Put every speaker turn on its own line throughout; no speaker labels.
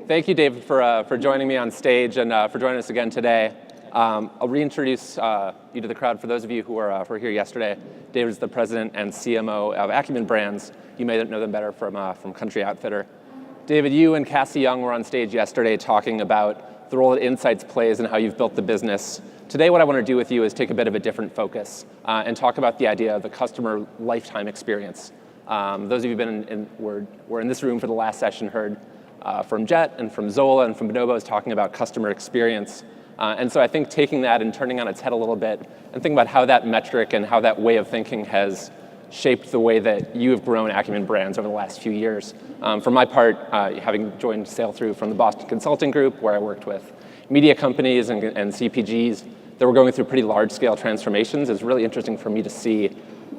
Thank you, David, for joining me on stage and for joining us again today. I'll reintroduce you to the crowd. For those of you who were here yesterday, David is the president and CMO of Acumen Brands. You may know them better from Country Outfitter. David, you and Cassie Young were on stage yesterday talking about the role that insights plays and how you've built the business. Today, what I want to do with you is take a bit of a different focus and talk about the idea of the customer lifetime experience. Those of you who were in this room for the last session heard from Jet and from Zola and from Bonobos talking about customer experience. And so I think taking that and turning on its head a little bit and thinking about how that metric and how that way of thinking has shaped the way that you have grown Acumen Brands over the last few years. For my part, having joined Sail-Through from the Boston Consulting Group, where I worked with media companies and CPGs that were going through pretty large-scale transformations, it's really interesting for me to see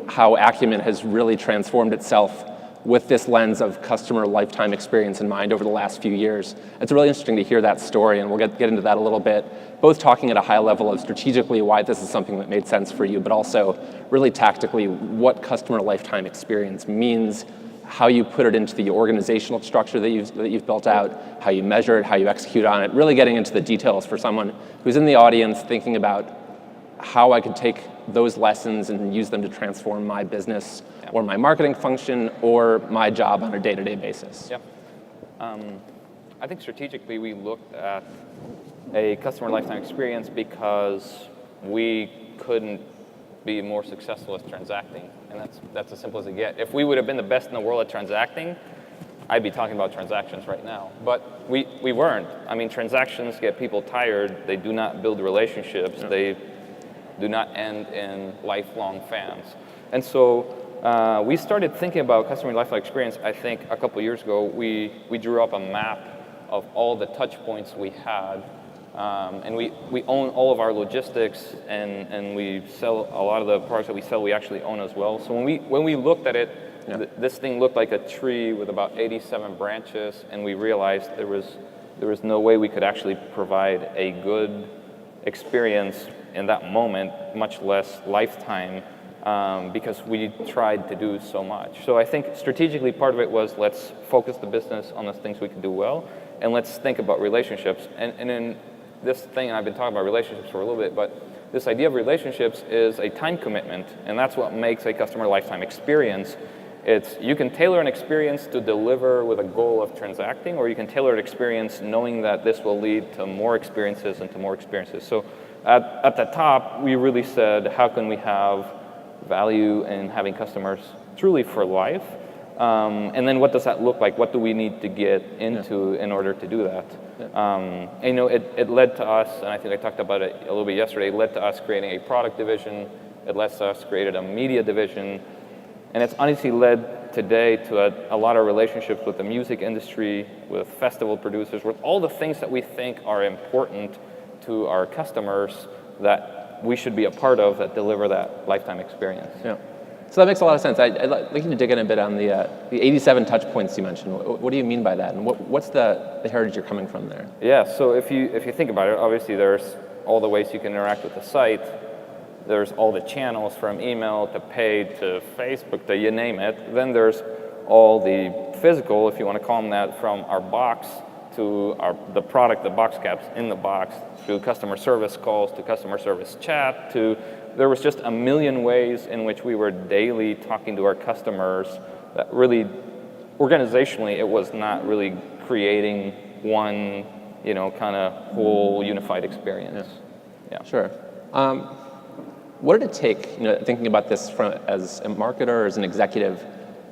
how Acumen has really transformed itself with this lens of customer lifetime experience in mind over the last few years. It's really interesting to hear that story, and we'll get into that a little bit, both talking at a high level of strategically why this is something that made sense for you, but also really tactically what customer lifetime experience means, how you put it into the organizational structure that you've built out, how you measure it, how you execute on it, really getting into the details for someone who's in the audience thinking about how I could take those lessons and use them to transform my business or my marketing function or my job on a day-to-day basis.
Yeah. I think strategically we looked at a customer lifetime experience because we couldn't be more successful at transacting, and that's as simple as it gets. If we would have been the best in the world at transacting, I'd be talking about transactions right now. But we weren't. I mean, transactions get people tired. They do not build relationships. Yeah. They do not end in lifelong fans. And so we started thinking about customer lifetime experience, I think, a couple years ago. We drew up a map of all the touch points we had. And we own all of our logistics, and we sell a lot of the products that we sell, we actually own as well. So when we looked at it, yeah, this thing looked like a tree with about 87 branches, and we realized there was no way we could actually provide a good experience in that moment, much less lifetime, because we tried to do so much. So I think strategically part of it was, let's focus the business on the things we can do well, and let's think about relationships. And in this thing, I've been talking about relationships for a little bit, but this idea of relationships is a time commitment, and that's what makes a customer lifetime experience. It's, you can tailor an experience to deliver with a goal of transacting, or you can tailor an experience knowing that this will lead to more experiences and to more experiences. So at the top, we really said, how can we have value in having customers truly for life? And then what does that look like? What do we need to get into in order to do that? And, you know, it led to us, and I think I talked about it a little bit yesterday, it led to us creating a product division. It led to us creating a media division. And it's honestly led today to a lot of relationships with the music industry, with festival producers, with all the things that we think are important to our customers that we should be a part of that deliver that lifetime experience.
Yeah. So that makes a lot of sense. I'd like you to dig in a bit on the 87 touch points you mentioned. What do you mean by that? And what's the heritage you're coming from there?
Yeah, so if you think about it, obviously there's all the ways you can interact with the site. There's all the channels from email to paid to Facebook to you name it. Then there's all the physical, if you want to call them that, from our box to the product, the box caps in the box, to customer service calls, to customer service chat, there was just a million ways in which we were daily talking to our customers that really, organizationally, it was not really creating one, kind of whole unified experience.
Yeah. Sure. What did it take, thinking about this as a marketer, as an executive,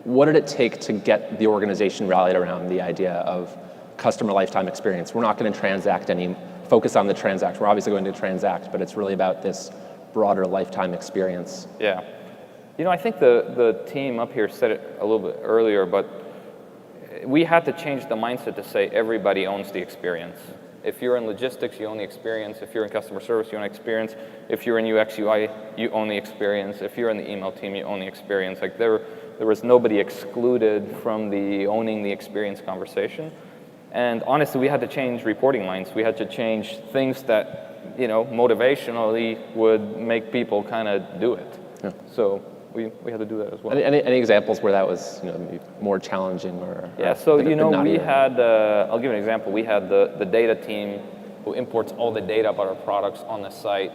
what did it take to get the organization rallied around the idea of customer lifetime experience? We're not going to focus on the transaction. We're obviously going to transact, but it's really about this broader lifetime experience.
Yeah. I think the team up here said it a little bit earlier, but we had to change the mindset to say everybody owns the experience. If you're in logistics, you own the experience. If you're in customer service, you own the experience. If you're in UX, UI, you own the experience. If you're in the email team, you own the experience. Like there was nobody excluded from the owning the experience conversation. And honestly, we had to change reporting lines. We had to change things that, motivationally would make people kind of do it. Yeah. So we had to do that as well.
Any examples where that was maybe more challenging or?
Yeah, so we
your-
had, I'll give you an example. We had the data team who imports all the data about our products on the site,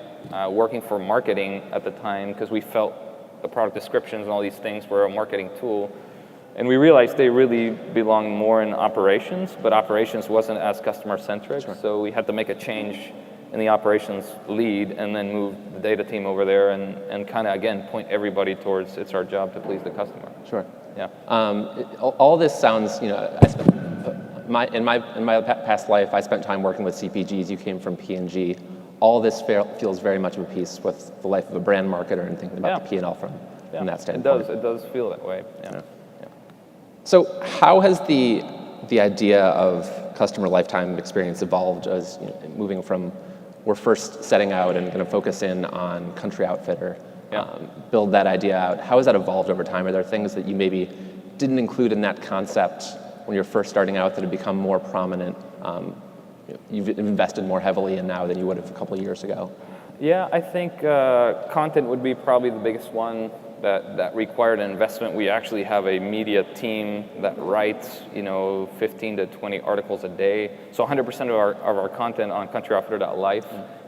working for marketing at the time because we felt the product descriptions and all these things were a marketing tool. And we realized they really belong more in operations, but operations wasn't as customer-centric, so we had to make a change in the operations lead and then move the data team over there and kind of, again, point everybody towards it's our job to please the customer.
Sure.
Yeah.
All this sounds, in my past life, I spent time working with CPGs. You came from P&G. All this feels very much of a piece with the life of a brand marketer and thinking about the P&L from that standpoint.
It does feel that way. Yeah.
So how has the idea of customer lifetime experience evolved as moving from we're first setting out and going to focus in on country outfitter, build that idea out? How has that evolved over time? Are there things that you maybe didn't include in that concept when you're first starting out that have become more prominent? You've invested more heavily in now than you would have a couple of years ago.
Yeah, I think content would be probably the biggest one that required an investment. We actually have a media team that writes, 15 to 20 articles a day. So 100% of our content on countryoutfitter.life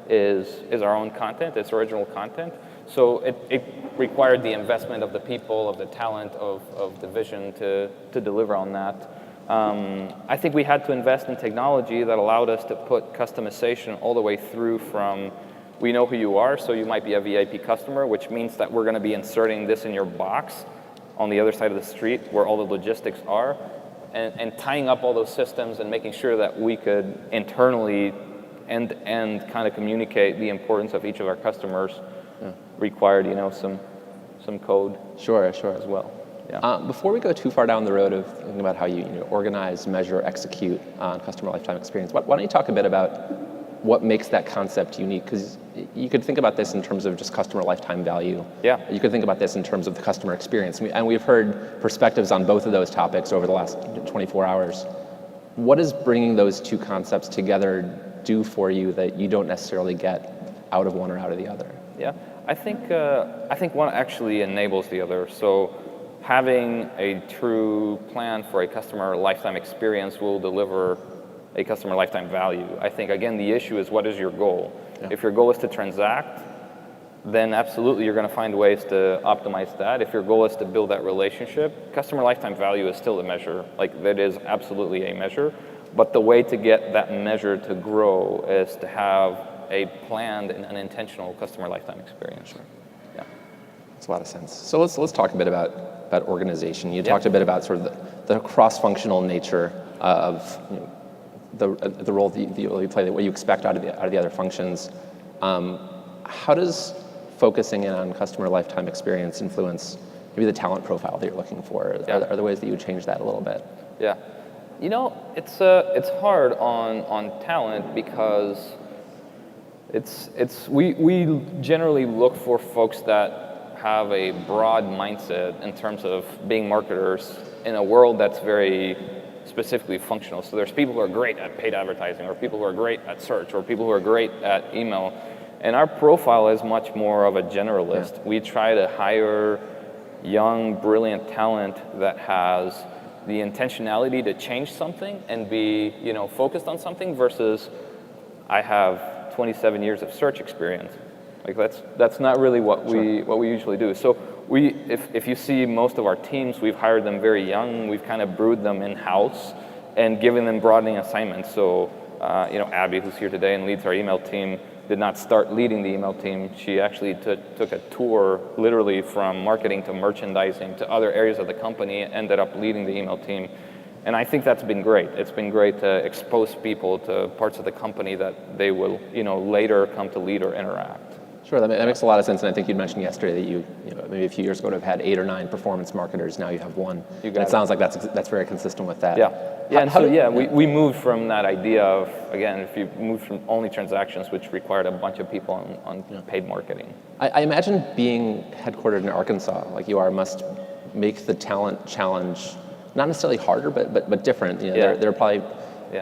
is our own content. It's original content. So it required the investment of the people, of the talent, of the vision to deliver on that. I think we had to invest in technology that allowed us to put customization all the way through from we know who you are, so you might be a VIP customer, which means that we're going to be inserting this in your box on the other side of the street where all the logistics are, and tying up all those systems and making sure that we could internally end-to-end kind of communicate the importance of each of our customers required, some code as well. Yeah.
Before we go too far down the road of thinking about how you organize, measure, execute on customer lifetime experience, why don't you talk a bit about what makes that concept unique? Because you could think about this in terms of just customer lifetime value.
Yeah.
You could think about this in terms of the customer experience. And we've heard perspectives on both of those topics over the last 24 hours. What does bringing those two concepts together do for you that you don't necessarily get out of one or out of the other?
Yeah, I think one actually enables the other. So having a true plan for a customer lifetime experience will deliver a customer lifetime value. I think, again, the issue is what is your goal? Yeah. If your goal is to transact, then absolutely you're going to find ways to optimize that. If your goal is to build that relationship, customer lifetime value is still a measure. Like, that is absolutely a measure. But the way to get that measure to grow is to have a planned and an intentional customer lifetime experience.
Sure. Yeah, makes a lot of sense. So let's talk a bit about organization. You talked a bit about sort of the cross-functional nature of the role that you play, what you expect out of the other functions. How does focusing in on customer lifetime experience influence maybe the talent profile that you're looking for? Are there ways that you would change that a little bit?
Yeah, it's hard on talent because we generally look for folks that have a broad mindset in terms of being marketers in a world that's very specifically functional. So there's people who are great at paid advertising, or people who are great at search, or people who are great at email. And our profile is much more of a generalist. Yeah. We try to hire young, brilliant talent that has the intentionality to change something and be, focused on something versus I have 27 years of search experience. Like that's not really what we usually do. So if you see most of our teams, we've hired them very young. We've kind of brewed them in-house and given them broadening assignments. So Abby, who's here today and leads our email team, did not start leading the email team. She actually took a tour literally from marketing to merchandising to other areas of the company and ended up leading the email team. And I think that's been great. It's been great to expose people to parts of the company that they will later come to lead or interact.
Sure, that makes a lot of sense, and I think you mentioned yesterday that you maybe a few years ago would have had 8 or 9 performance marketers. Now you have 1. It sounds like that's very consistent with that.
Yeah. We moved from that idea of, again, if you move from only transactions, which required a bunch of people on paid marketing.
I imagine being headquartered in Arkansas, like you are, must make the talent challenge not necessarily harder, but different. There are probably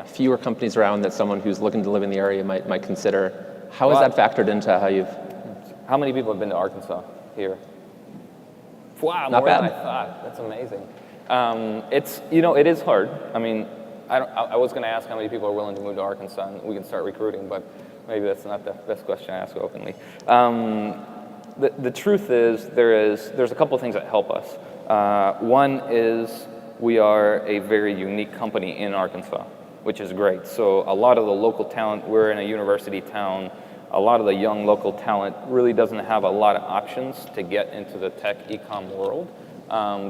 fewer companies around that someone who's looking to live in the area might consider. How has that factored into how you've?
How many people have been to Arkansas here? Wow,
Not
more than
bad.
I thought. That's amazing. It is hard. I mean, I was going to ask how many people are willing to move to Arkansas, and we can start recruiting, but maybe that's not the best question to ask openly. The truth is, there's a couple of things that help us. One is we are a very unique company in Arkansas, which is great. So a lot of the local talent, we're in a university town, a lot of the young local talent really doesn't have a lot of options to get into the tech e-com world.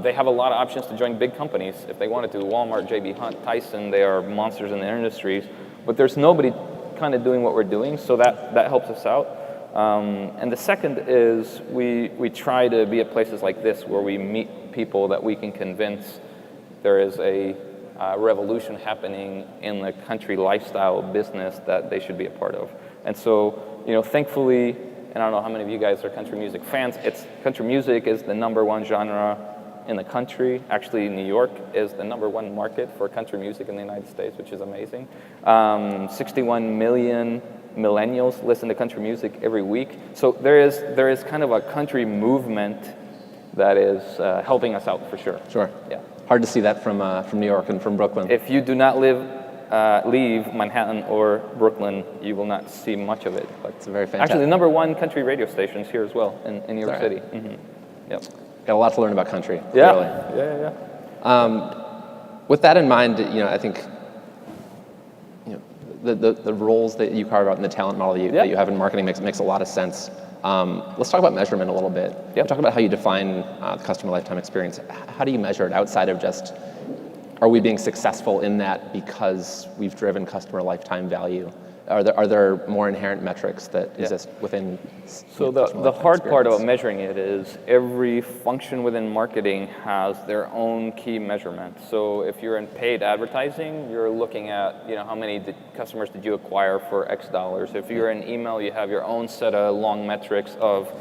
They have a lot of options to join big companies if they wanted to. Walmart, J.B. Hunt, Tyson, they are monsters in their industries, but there's nobody kind of doing what we're doing, so that helps us out. And the second is we try to be at places like this where we meet people that we can convince there is a revolution happening in the country lifestyle business that they should be a part of. And so, thankfully, and I don't know how many of you guys are country music fans, country music is the #1 genre in the country. Actually, New York is the #1 market for country music in the United States, which is amazing. 61 million millennials listen to country music every week. So there is kind of a country movement that is helping us out for sure.
Sure.
Yeah.
Hard to see that from New York and from Brooklyn.
If you do not leave Manhattan or Brooklyn, you will not see much of it. But
It's very fantastic.
actually, the #1 country radio stations here as well in New York City. Mm-hmm. Yep.
Got a lot to learn about country.
Yeah.
Clearly.
Yeah.
With that in mind, I think the roles that you carve out in the talent model that you have in marketing makes a lot of sense. Let's talk about measurement a little bit.
Yep.
Talk about how you define the customer lifetime experience. How do you measure it outside of just, are we being successful in that because we've driven customer lifetime value? Are there more inherent metrics that exist within?
So the hard part about measuring it is every function within marketing has their own key measurement. So if you're in paid advertising, you're looking at how many customers did you acquire for X dollars. If you're in email, you have your own set of long metrics of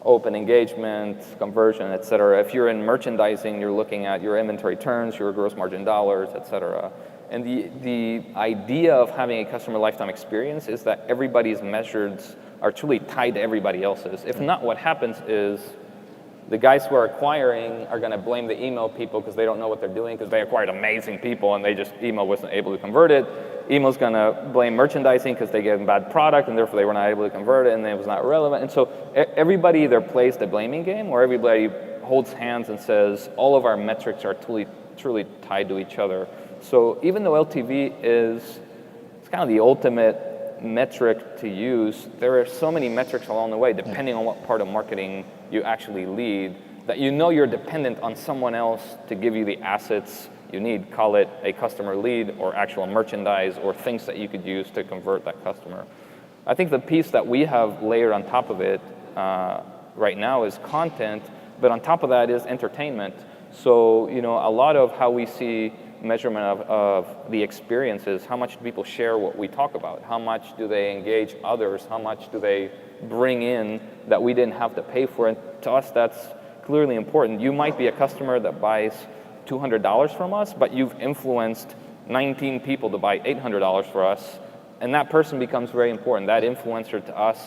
open engagement, conversion, et cetera. If you're in merchandising, you're looking at your inventory turns, your gross margin dollars, et cetera. And the idea of having a customer lifetime experience is that everybody's measures are truly tied to everybody else's. If not, what happens is the guys who are acquiring are going to blame the email people because they don't know what they're doing because they acquired amazing people and email wasn't able to convert it. Email's going to blame merchandising because they gave them bad product and therefore they were not able to convert it and it was not relevant. And so everybody either plays the blaming game or everybody holds hands and says all of our metrics are truly tied to each other. So even though LTV it's kind of the ultimate metric to use, there are so many metrics along the way, depending on what part of marketing you actually lead, that you're dependent on someone else to give you the assets you need. Call it a customer lead or actual merchandise or things that you could use to convert that customer. I think the piece that we have layered on top of it right now is content, but on top of that is entertainment. So a lot of how we see measurement of the experiences, how much do people share what we talk about? How much do they engage others? How much do they bring in that we didn't have to pay for? And to us, that's clearly important. You might be a customer that buys $200 from us, but you've influenced 19 people to buy $800 for us, and that person becomes very important. That influencer to us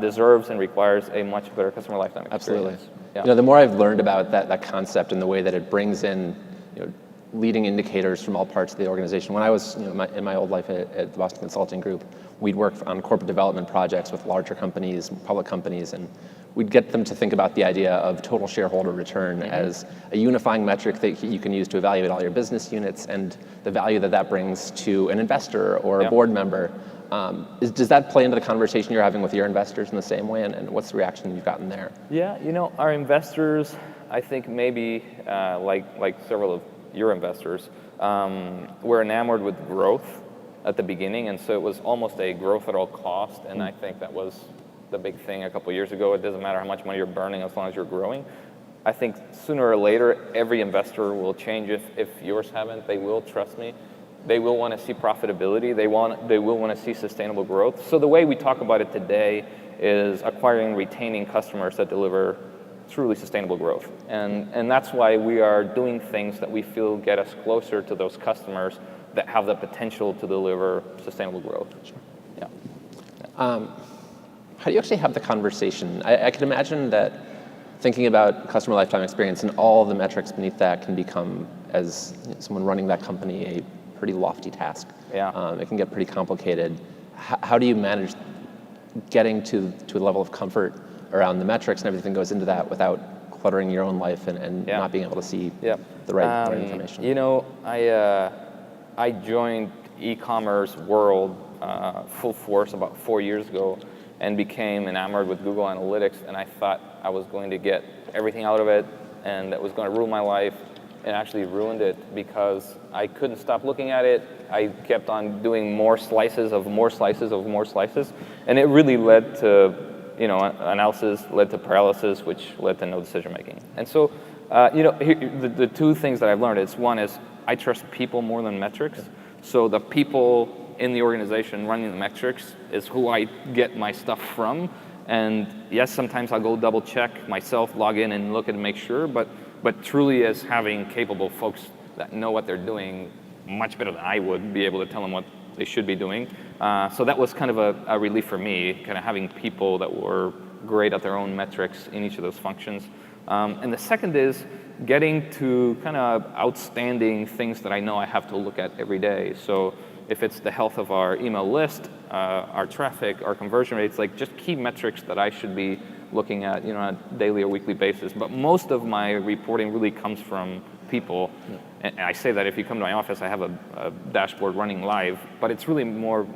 deserves and requires a much better customer lifetime experience.
Absolutely. Yeah. The more I've learned about that concept and the way that it brings in leading indicators from all parts of the organization. When I was in my old life at the Boston Consulting Group, we'd work on corporate development projects with larger companies, public companies, and we'd get them to think about the idea of total shareholder return as a unifying metric that you can use to evaluate all your business units and the value that brings to an investor or a board member. Does that play into the conversation you're having with your investors in the same way, and what's the reaction you've gotten there?
Yeah, our investors, I think maybe like several of your investors, were enamored with growth at the beginning, and so it was almost a growth at all cost, and I think that was the big thing a couple of years ago. It doesn't matter how much money you're burning as long as you're growing. I think sooner or later, every investor will change. If yours haven't, they will, trust me. They will want to see profitability. They will want to see sustainable growth. So the way we talk about it today is acquiring and retaining customers that deliver truly sustainable growth. And that's why we are doing things that we feel get us closer to those customers that have the potential to deliver sustainable growth.
Sure.
Yeah.
How do you actually have the conversation? I can imagine that thinking about customer lifetime experience and all the metrics beneath that can become, as someone running that company, a pretty lofty task.
Yeah.
It can get pretty complicated. How do you manage getting to a level of comfort around the metrics and everything goes into that without cluttering your own life and not being able to see the right information?
You know, I joined e-commerce world full force about 4 years ago and became enamored with Google Analytics, and I thought I was going to get everything out of it and that was going to rule my life, and actually ruined it because I couldn't stop looking at it. I kept on doing more slices of more slices of more slices, and it really led to, you know, analysis, led to paralysis, which led to no decision making. And so, you know, the two things that I've learned is, one is I trust people more than metrics. So the people in the organization running the metrics is who I get my stuff from. And yes, sometimes I'll go double check myself, log in and look and make sure, but truly as having capable folks that know what they're doing much better than I would be able to tell them what they should be doing. So that was kind of a relief for me, kind of having people that were great at their own metrics in each of those functions. And the second is getting to kind of outstanding things that I know I have to look at every day. So if it's the health of our email list, our traffic, our conversion rates, like just key metrics that I should be looking at, you know, on a daily or weekly basis. But most of my reporting really comes from people. And I say that if you come to my office, I have a dashboard running live, but it's really more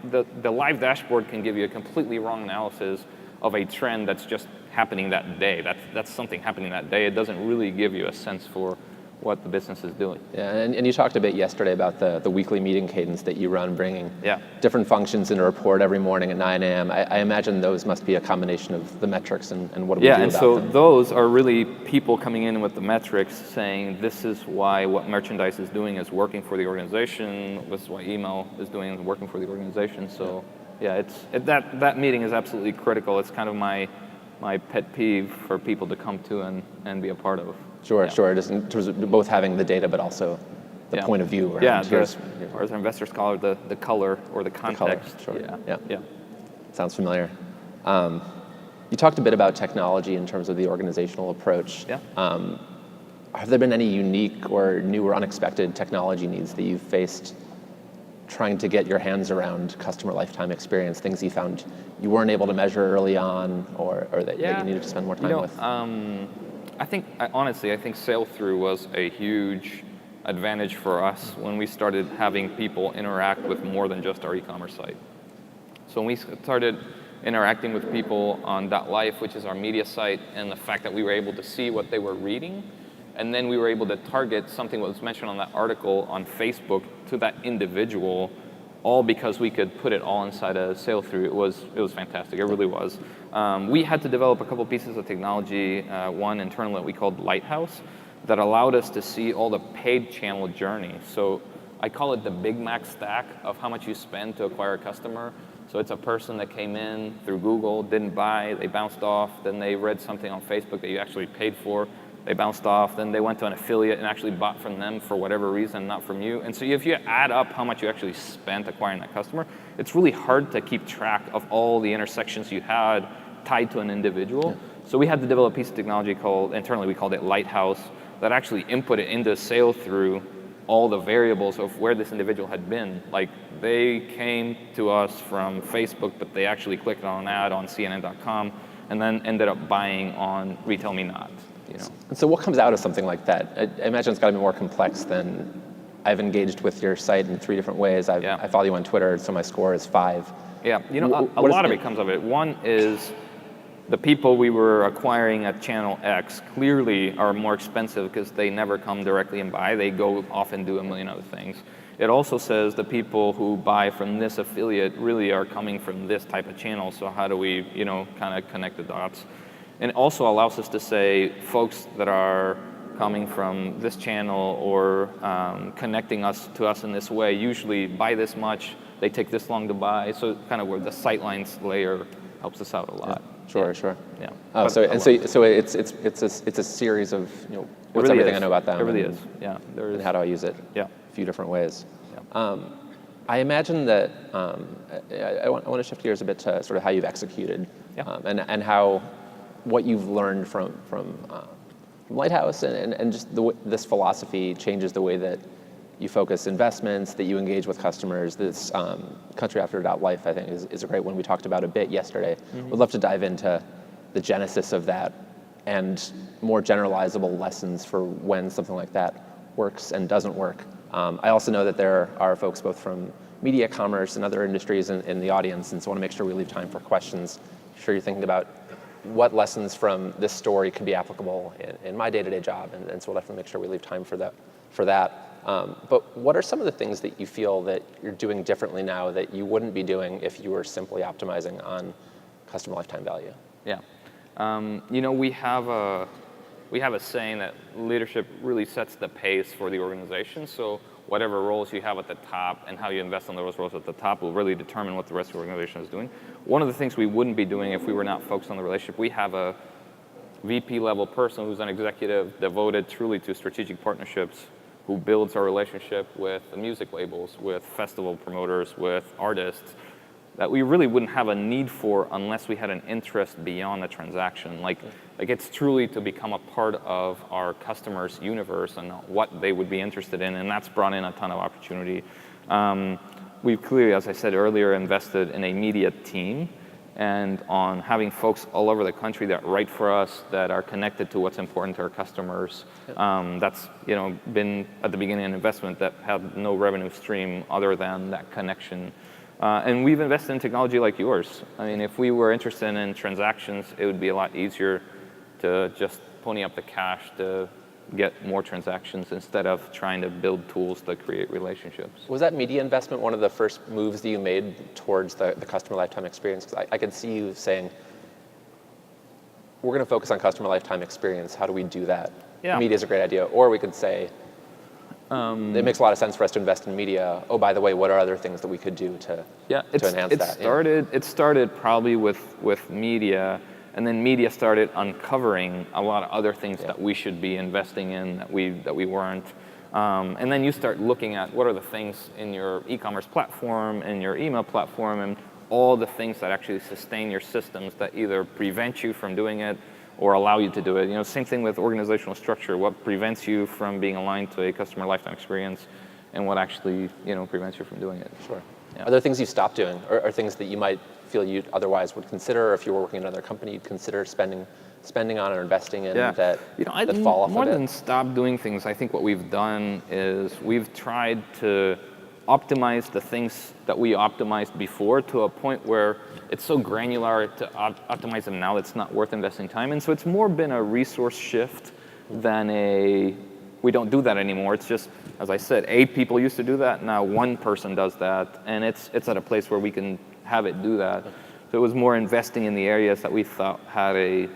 the live dashboard can give you a completely wrong analysis of a trend that's just happening that day. That's something happening that day. It doesn't really give you a sense for what the business is doing.
Yeah, and you talked a bit yesterday about the weekly meeting cadence that you run, bringing different functions in a report every morning at 9 a.m. I imagine those must be a combination of the metrics and what do we do about them.
Yeah, and so those are really people coming in with the metrics saying this is why what merchandise is doing is working for the organization, this is what email is doing is working for the organization. So yeah, that meeting is absolutely critical. It's kind of my pet peeve for people to come to and be a part of.
Sure. Just in terms of both having the data, but also the point of view.
Or as our investors call it, the color or the context.
The color, sure. Yeah. Sounds familiar. You talked a bit about technology in terms of the organizational approach.
Yeah.
Have there been any unique or new or unexpected technology needs that you've faced trying to get your hands around customer lifetime experience, things you found you weren't able to measure early on or that you needed to spend more time with?
I think sail-through was a huge advantage for us when we started having people interact with more than just our e-commerce site. So when we started interacting with people on .life, which is our media site, and the fact that we were able to see what they were reading, and then we were able to target something that was mentioned on that article on Facebook to that individual, all because we could put it all inside a sail-through. It was fantastic. It really was. We had to develop a couple pieces of technology, one internally that we called Lighthouse, that allowed us to see all the paid channel journey. So I call it the Big Mac stack of how much you spend to acquire a customer. So it's a person that came in through Google, didn't buy, they bounced off, then they read something on Facebook that you actually paid for, they bounced off, then they went to an affiliate and actually bought from them for whatever reason, not from you. And so if you add up how much you actually spent acquiring that customer, it's really hard to keep track of all the intersections you had tied to an individual. Yeah. So we had to develop a piece of technology internally we called it Lighthouse, that actually inputted into sail-through all the variables of where this individual had been. Like they came to us from Facebook, but they actually clicked on an ad on CNN.com and then ended up buying on Retail Me Not. You know.
And so what comes out of something like that? I imagine it's got to be more complex than I've engaged with your site in 3 different ways. I follow you on Twitter, so my score is 5.
Yeah, you know, a lot of it comes of it. One is the people we were acquiring at Channel X clearly are more expensive because they never come directly and buy. They go off and do a million other things. It also says the people who buy from this affiliate really are coming from this type of channel, so how do we, you know, kind of connect the dots? And it also allows us to say folks that are coming from this channel or connecting to us in this way usually buy this much, they take this long to buy, so kind of where the sightlines layer helps us out a lot.
Yeah. Sure.
Yeah.
Oh, so it's a series of, you know, what's
really
everything I know about them?
It really is. Yeah.
And how do I use it?
Yeah.
A few different ways.
Yeah.
I imagine that I want to shift gears a bit to sort of how you've executed, and how what you've learned from Lighthouse and just this philosophy changes the way that you focus investments, that you engage with customers. This Country After Dot Life, I think, is a great one we talked about a bit yesterday. Would love to dive into the genesis of that and more generalizable lessons for when something like that works and doesn't work. I also know that there are folks both from media, commerce, and other industries in the audience, and so I want to make sure we leave time for questions. I'm sure you're thinking about what lessons from this story can be applicable in my day-to-day job, and so we'll definitely make sure we leave time for that. But what are some of the things that you feel that you're doing differently now that you wouldn't be doing if you were simply optimizing on customer lifetime value?
Yeah. We have a saying that leadership really sets the pace for the organization. So whatever roles you have at the top and how you invest in those roles at the top will really determine what the rest of the organization is doing. One of the things we wouldn't be doing if we were not focused on the relationship, we have a VP level person who's an executive devoted truly to strategic partnerships, who builds our relationship with the music labels, with festival promoters, with artists, that we really wouldn't have a need for unless we had an interest beyond the transaction. Like it's truly to become a part of our customers' universe and what they would be interested in, and that's brought in a ton of opportunity. We've clearly, as I said earlier, invested in a media team and on having folks all over the country that write for us, that are connected to what's important to our customers. That's been at the beginning an investment that had no revenue stream other than that connection. And we've invested in technology like yours. I mean, if we were interested in transactions, it would be a lot easier to just pony up the cash to get more transactions instead of trying to build tools that create relationships.
Was that media investment one of the first moves that you made towards the customer lifetime experience? Because I could see you saying, we're going to focus on customer lifetime experience. How do we do that?
Yeah.
Media is a great idea. Or we could say, it makes a lot of sense for us to invest in media. Oh, by the way, what are other things that we could do to enhance that?
It started probably with media, and then media started uncovering a lot of other things that we should be investing in that we weren't. And then you start looking at what are the things in your e-commerce platform and your email platform and all the things that actually sustain your systems that either prevent you from doing it or allow you to do it. Same thing with organizational structure. What prevents you from being aligned to a customer lifetime experience, and what actually prevents you from doing it.
Sure.
Yeah.
Are there things you stopped doing, or things that you might feel you otherwise would consider, or if you were working in another company, you'd consider spending on or investing in that fall off a bit?
More than stop doing things, I think what we've done is we've tried to optimize the things that we optimized before to a point where it's so granular to optimize them now it's not worth investing time in. So it's more been a resource shift than we don't do that anymore. It's just, as I said, 8 people used to do that, now 1 person does that, and it's at a place where we can have it do that. So it was more investing in the areas that we thought had a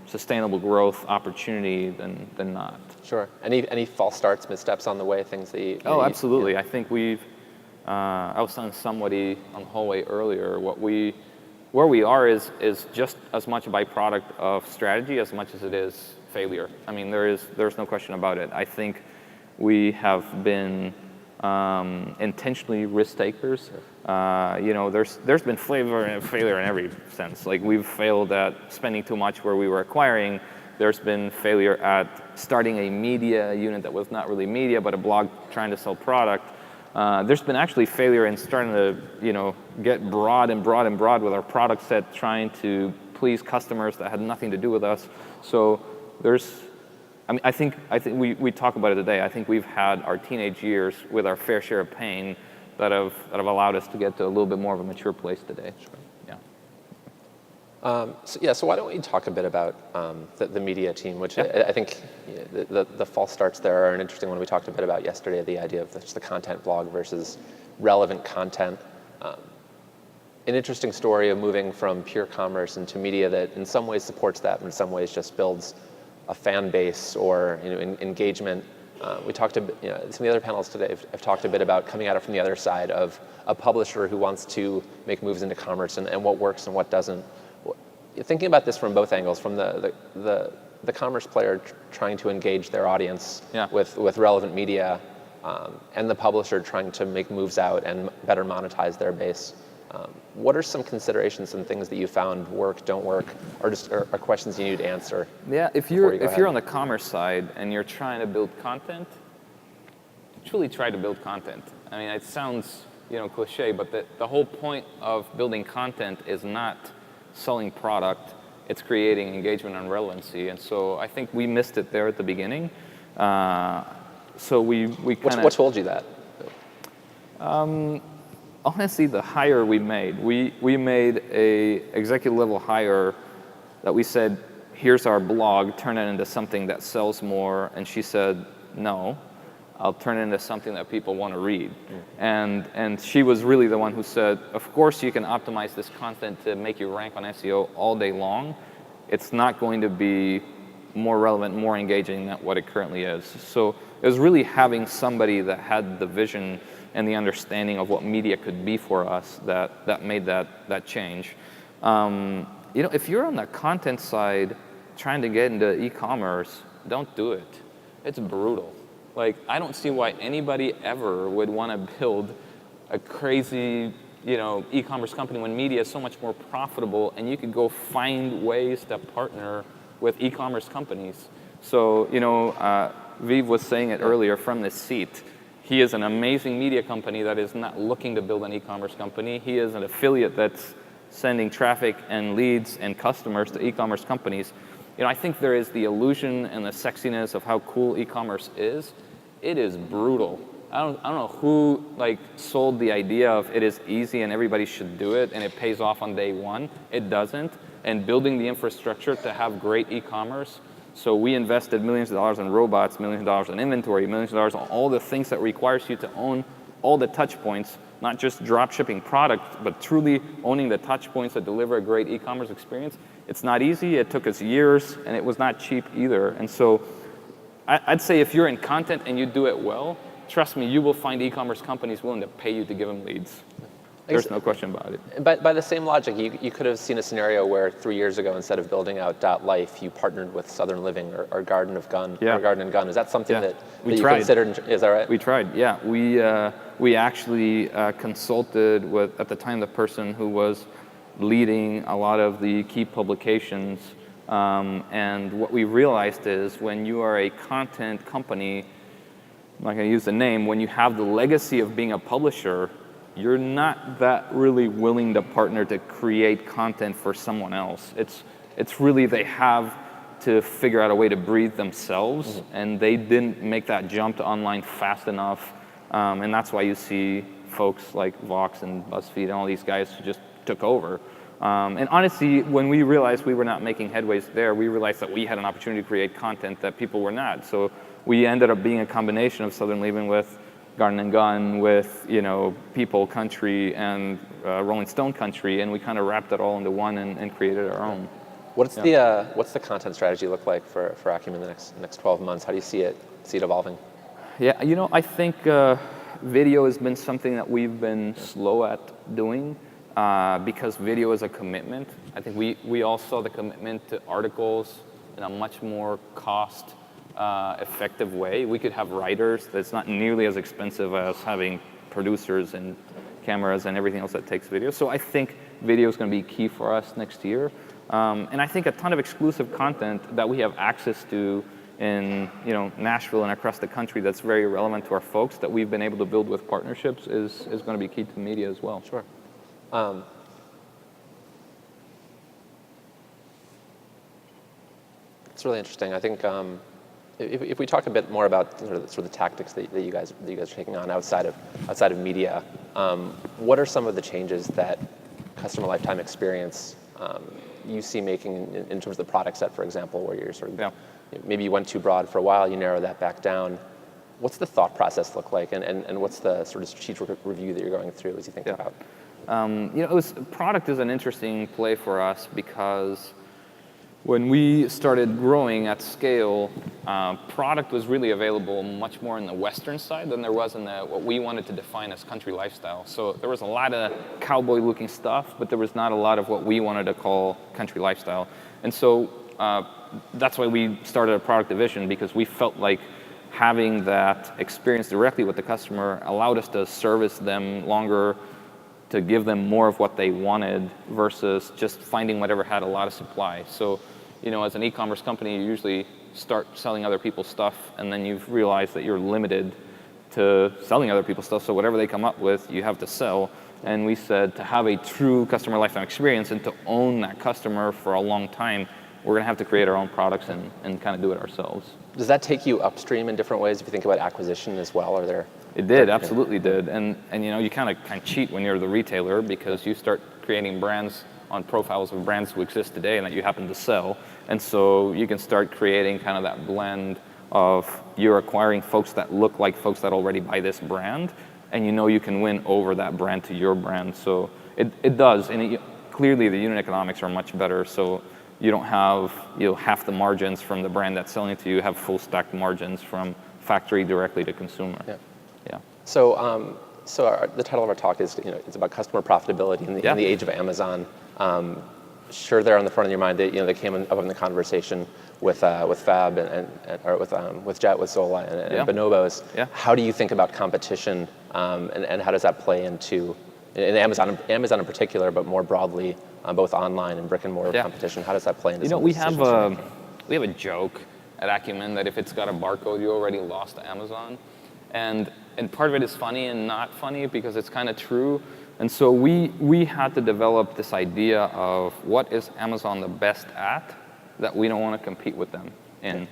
sustainable growth opportunity than not.
Sure. Any false starts, missteps on the way, things that you...
Oh, absolutely. I think I was telling somebody on the hallway earlier, where we are is just as much a byproduct of strategy as much as it is failure. I mean, there's no question about it. I think we have been intentionally risk takers. There's been failure in every sense. Like, we've failed at spending too much where we were acquiring. There's been failure at starting a media unit that was not really media, but a blog trying to sell product. There's been actually failure in starting to, get broad with our product set, trying to please customers that had nothing to do with us. So I think we talk about it today. I think we've had our teenage years with our fair share of pain that have allowed us to get to a little bit more of a mature place today.
Sure.
Yeah.
So why don't we talk a bit about the media team, which I think the false starts there are an interesting one. We talked a bit about yesterday, the idea of just the content blog versus relevant content. An interesting story of moving from pure commerce into media that in some ways supports that, but in some ways just builds a fan base or engagement. We talked a bit, some of the other panels today have talked a bit about coming at it from the other side of a publisher who wants to make moves into commerce and what works and what doesn't. Thinking about this from both angles, from the commerce player trying to engage their audience with relevant media, and the publisher trying to make moves out and better monetize their base. What are some considerations, some things that you found work, don't work, or just are questions you need to answer?
Yeah, if you're on the commerce side and you're trying to build content, truly try to build content. I mean, it sounds cliche, but the whole point of building content is not selling product. It's creating engagement and relevancy. And so I think we missed it there at the beginning. So we kind of.
What told you that?
Honestly, the hire we made, we made a executive level hire that we said, here's our blog, turn it into something that sells more. And she said, no, I'll turn it into something that people want to read. And she was really the one who said, of course you can optimize this content to make you rank on SEO all day long. It's not going to be more relevant, more engaging than what it currently is. So it was really having somebody that had the vision and the understanding of what media could be for us that made that change. If you're on the content side trying to get into e-commerce, don't do it. It's brutal. Like, I don't see why anybody ever would want to build a crazy e-commerce company when media is so much more profitable and you could go find ways to partner with e-commerce companies. So, Viv was saying it earlier from this seat. He is an amazing media company that is not looking to build an e-commerce company. He is an affiliate that's sending traffic and leads and customers to e-commerce companies. I think there is the illusion and the sexiness of how cool e-commerce is. It is brutal. I don't know who sold the idea of it is easy and everybody should do it and it pays off on day one. It doesn't. And building the infrastructure to have great e-commerce. So we invested millions of dollars in robots, millions of dollars in inventory, millions of dollars on all the things that requires you to own all the touch points, not just drop shipping product, but truly owning the touch points that deliver a great e-commerce experience. It's not easy. It took us years, and it was not cheap either. And so I'd say if you're in content and you do it well, trust me, you will find e-commerce companies willing to pay you to give them leads. There's no question about it.
But by the same logic, you could have seen a scenario where 3 years ago, instead of building out .life, you partnered with Southern Living or Garden of Gun or Garden and Gun. Is that something that you considered? Is that right?
We tried. Yeah, we actually consulted with, at the time, the person who was leading a lot of the key publications. And what we realized is when you are a content company, I'm not going to use the name, when you have the legacy of being a publisher, you're not that really willing to partner to create content for someone else. It's really they have to figure out a way to breathe themselves, and they didn't make that jump to online fast enough. And that's why you see folks like Vox and BuzzFeed and all these guys who just took over. And honestly, when we realized we were not making headways there, we realized that we had an opportunity to create content that people were not. So we ended up being a combination of Southern Living with Garden and Gun, with People Country and Rolling Stone Country, and we kind of wrapped it all into one and created our own.
What's the content strategy look like for Acumen in the next 12 months? How do you see it evolving?
Yeah, I think video has been something that we've been slow at doing because video is a commitment. I think we all saw the commitment to articles in a much more cost effective way. We could have writers that's not nearly as expensive as having producers and cameras and everything else that takes video. So I think video is going to be key for us next year. And I think a ton of exclusive content that we have access to in Nashville and across the country that's very relevant to our folks that we've been able to build with partnerships is going to be key to media as well.
Sure. It's really interesting. I think if we talk a bit more about sort of the tactics that you guys are taking on outside of media, what are some of the changes that customer lifetime experience you see making in terms of the product set, for example, where you're sort of maybe you went too broad for a while, you narrow that back down. What's the thought process look like, and what's the sort of strategic review that you're going through as you think about?
Product is an interesting play for us because when we started growing at scale, product was really available much more in the Western side than there was in what we wanted to define as country lifestyle. So there was a lot of cowboy-looking stuff, but there was not a lot of what we wanted to call country lifestyle. And so that's why we started a product division, because we felt like having that experience directly with the customer allowed us to service them longer, to give them more of what they wanted versus just finding whatever had a lot of supply. So, as an e-commerce company, you usually start selling other people's stuff, and then you've realized that you're limited to selling other people's stuff, so whatever they come up with, you have to sell. And we said to have a true customer lifetime experience and to own that customer for a long time, we're going to have to create our own products and kind of do it ourselves.
Does that take you upstream in different ways if you think about acquisition as well? Are there?
It did, absolutely did. And you kind of cheat when you're the retailer because you start creating brands on profiles of brands who exist today and that you happen to sell. And so you can start creating kind of that blend of you're acquiring folks that look like folks that already buy this brand, and you can win over that brand to your brand. So it does, and clearly the unit economics are much better. So you don't have half the margins from the brand that's selling it to you. You have full stacked margins from factory directly to consumer. Yeah.
So the title of our talk is it's about customer profitability in the age of Amazon. Sure, they're on the front of your mind. They came up in the conversation with Fab or with Jet, with Zola and Bonobos.
Yeah.
How do you think about competition, and how does that play into Amazon in particular, but more broadly, both online and brick and mortar competition? How does that play into?
We have a joke at Acumen that if it's got a barcode, you already lost to Amazon, and part of it is funny and not funny because it's kind of true. And so we had to develop this idea of what is Amazon the best at that we don't want to compete with them in.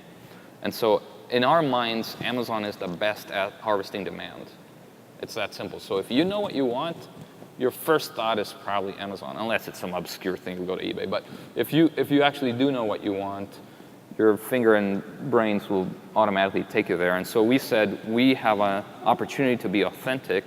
And so in our minds, Amazon is the best at harvesting demand. It's that simple. So if you know what you want, your first thought is probably Amazon, unless it's some obscure thing, you go to eBay. But if you actually do know what you want, your finger and brains will automatically take you there. And so we said we have an opportunity to be authentic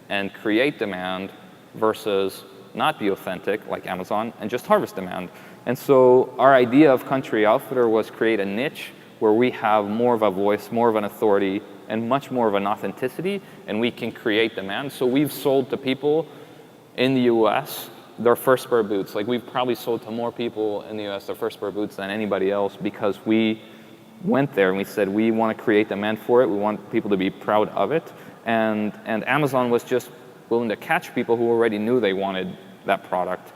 and create demand versus not be authentic like Amazon and just harvest demand. And so our idea of Country Outfitter was create a niche where we have more of a voice, more of an authority, and much more of an authenticity, and we can create demand. So we've sold to people in the US their first pair of boots. Like we've probably sold to more people in the US their first pair of boots than anybody else because we went there and we said we want to create demand for it. We want people to be proud of it. And Amazon was just willing to catch people who already knew they wanted that product.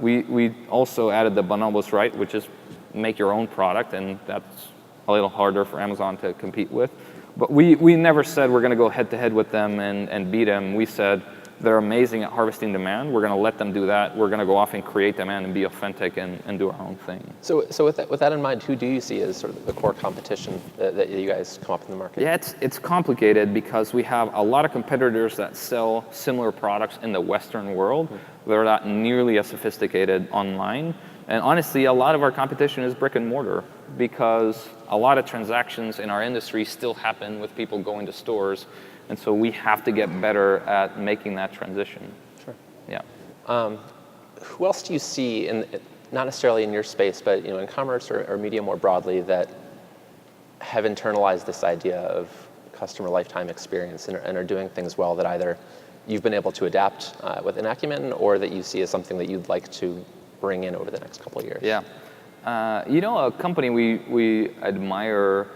We also added the bonobos, right, which is make your own product, and that's a little harder for Amazon to compete with. But we never said we're going to go head to head with them and beat them. We said they're amazing at harvesting demand. We're going to let them do that. We're going to go off and create demand and be authentic and do our own thing.
So with that in mind, who do you see as sort of the core competition that you guys come up in the market?
Yeah, it's complicated because we have a lot of competitors that sell similar products in the Western world. They're not nearly as sophisticated online. And honestly, a lot of our competition is brick and mortar because a lot of transactions in our industry still happen with people going to stores. And so we have to get better at making that transition.
Sure.
Yeah.
Who else do you see, not necessarily in your space, but in commerce or media more broadly, that have internalized this idea of customer lifetime experience and are doing things well that either you've been able to adapt within Acumen or that you see as something that you'd like to bring in over the next couple of years?
Yeah. A company we admire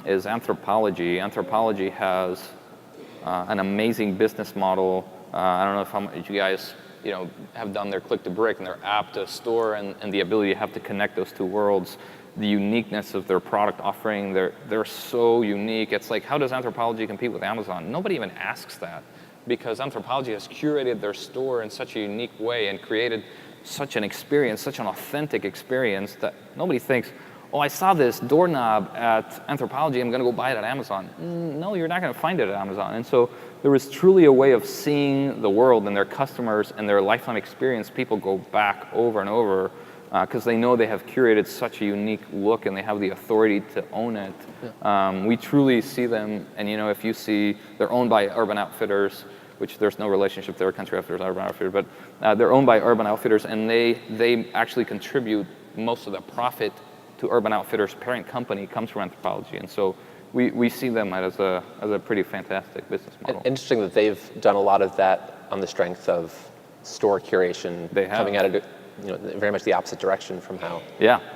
is Anthropology. Anthropology has an amazing business model. I don't know how much you guys have done their click to brick and their app to store and the ability to have to connect those two worlds. The uniqueness of their product offering, they're so unique. It's like, how does Anthropology compete with Amazon? Nobody even asks that because Anthropology has curated their store in such a unique way and created such an experience, such an authentic experience that nobody thinks, oh, I saw this doorknob at Anthropology, I'm going to go buy it at Amazon. No, you're not going to find it at Amazon. And so there was truly a way of seeing the world and their customers and their lifetime experience. People go back over and over because they know they have curated such a unique look and they have the authority to own it. Yeah. We truly see them, and if you see, they're owned by Urban Outfitters, which there's no relationship there, Country Outfitters, Urban Outfitters, but they're owned by Urban Outfitters, and they actually contribute most of the profit to Urban Outfitters' parent company comes from Anthropology, and so we see them as a pretty fantastic business model.
Interesting that they've done a lot of that on the strength of store curation.
They have.
Coming at it, very much the opposite direction from how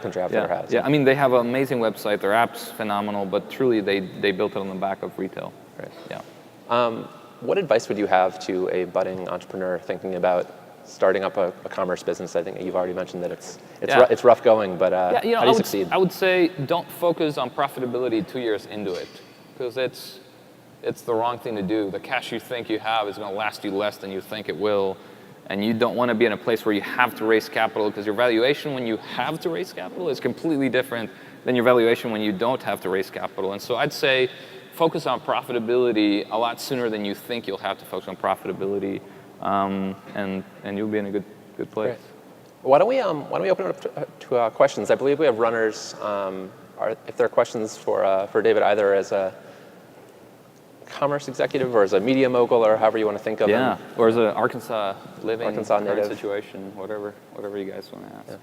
Country Outfitter has.
Yeah, I mean, they have an amazing website. Their app's phenomenal, but truly they built it on the back of retail.
Right.
Yeah.
What advice would you have to a budding entrepreneur thinking about starting up a commerce business? I think you've already mentioned that it's rough going, but how do you succeed?
I would say don't focus on profitability 2 years into it, because it's the wrong thing to do. The cash you think you have is going to last you less than you think it will, and you don't want to be in a place where you have to raise capital, because your valuation when you have to raise capital is completely different than your valuation when you don't have to raise capital. And so I'd say focus on profitability a lot sooner than you think you'll have to focus on profitability, and you'll be in a good place.
Great. Why don't we open it up to questions? I believe we have runners. If there are questions for David, either as a commerce executive or as a media mogul, or however you want to think of him.
Or as an Arkansas
native
situation, whatever you guys want to ask.
Yeah.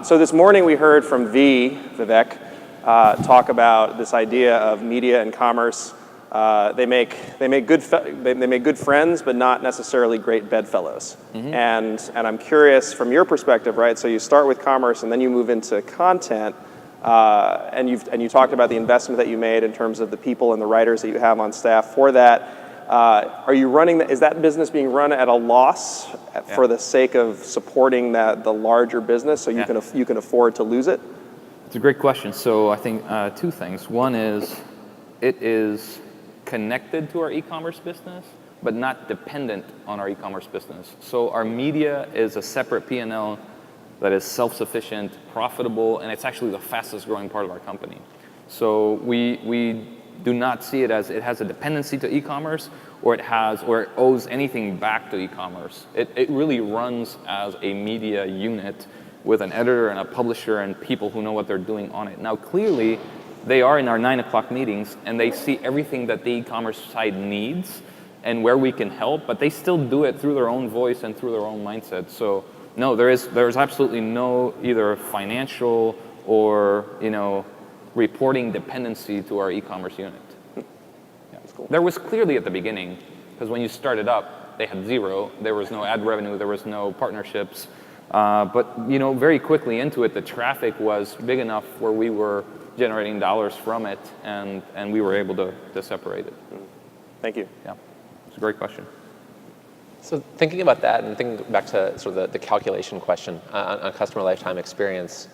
So this morning we heard from Vivek talk about this idea of media and commerce. They make good friends, but not necessarily great bedfellows. Mm-hmm. And I'm curious from your perspective, right? So you start with commerce and then you move into content. And you talked about the investment that you made in terms of the people and the writers that you have on staff for that. Are you running is that business being run at a loss for the sake of supporting the larger business, so you can afford to lose it?
It's a great question. So I think two things. One is it is connected to our e-commerce business, but not dependent on our e-commerce business. So our media is a separate P&L that is self-sufficient, profitable, and it's actually the fastest growing part of our company. So we do not see it as it has a dependency to e-commerce, or it owes anything back to e-commerce. It really runs as a media unit with an editor and a publisher and people who know what they're doing on it. Now, clearly, they are in our 9 o'clock meetings, and they see everything that the e-commerce side needs and where we can help, but they still do it through their own voice and through their own mindset. So no, there's absolutely no either financial or reporting dependency to our e-commerce unit. Yeah.
That's cool.
There was clearly at the beginning, because when you started up, they had zero. There was no ad revenue. There was no partnerships. But very quickly into it, the traffic was big enough where we were generating dollars from it, and we were able to separate it.
Thank you.
Yeah, it's a great question.
So thinking about that and thinking back to sort of the calculation question on customer lifetime experience,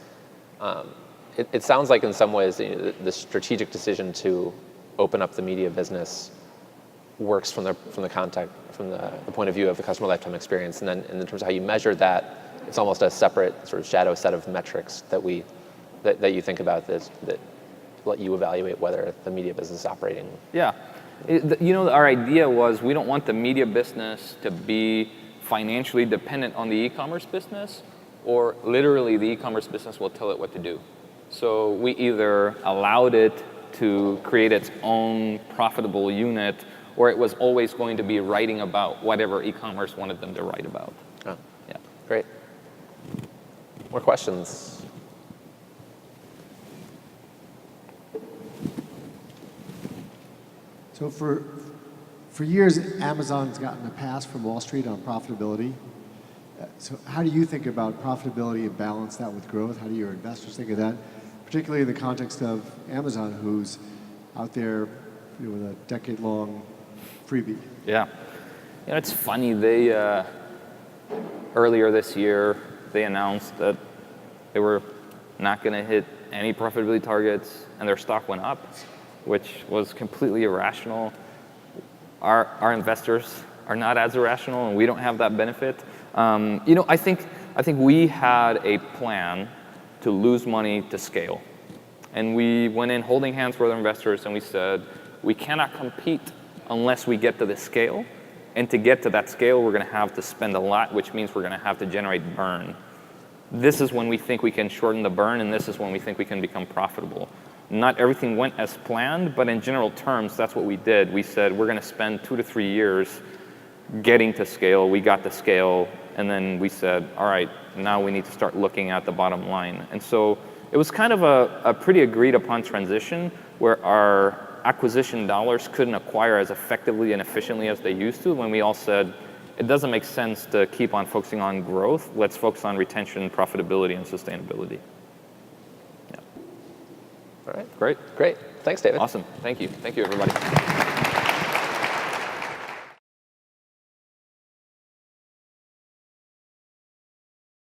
it sounds like in some ways the strategic decision to open up the media business works from the point of view of the customer lifetime experience, and then in terms of how you measure that, it's almost a separate sort of shadow set of metrics that you think about that let you evaluate whether the media business is operating.
Yeah. Our idea was we don't want the media business to be financially dependent on the e-commerce business, or literally the e-commerce business will tell it what to do. So we either allowed it to create its own profitable unit, or it was always going to be writing about whatever e-commerce wanted them to write about.
Oh,
yeah.
Great. More questions?
So for years, Amazon's gotten a pass from Wall Street on profitability. So how do you think about profitability and balance that with growth? How do your investors think of that? Particularly in the context of Amazon, who's out there with a decade-long freebie.
Yeah. It's funny. They earlier this year, they announced that they were not going to hit any profitability targets, and their stock went up, which was completely irrational. Our investors are not as irrational, and we don't have that benefit. I think we had a plan to lose money to scale, and we went in holding hands with our investors, and we said we cannot compete unless we get to this scale, and to get to that scale, we're going to have to spend a lot, which means we're going to have to generate burn. This is when we think we can shorten the burn, and this is when we think we can become profitable. Not everything went as planned, but in general terms, that's what we did. We said we're going to spend 2 to 3 years getting to scale. We got to scale, and then we said, all right, now we need to start looking at the bottom line. And so it was kind of a pretty agreed upon transition where our acquisition dollars couldn't acquire as effectively and efficiently as they used to, when we all said, it doesn't make sense to keep on focusing on growth. Let's focus on retention, profitability, and sustainability.
All right.
Great.
Great. Thanks, David.
Awesome. Thank you. Thank you, everybody.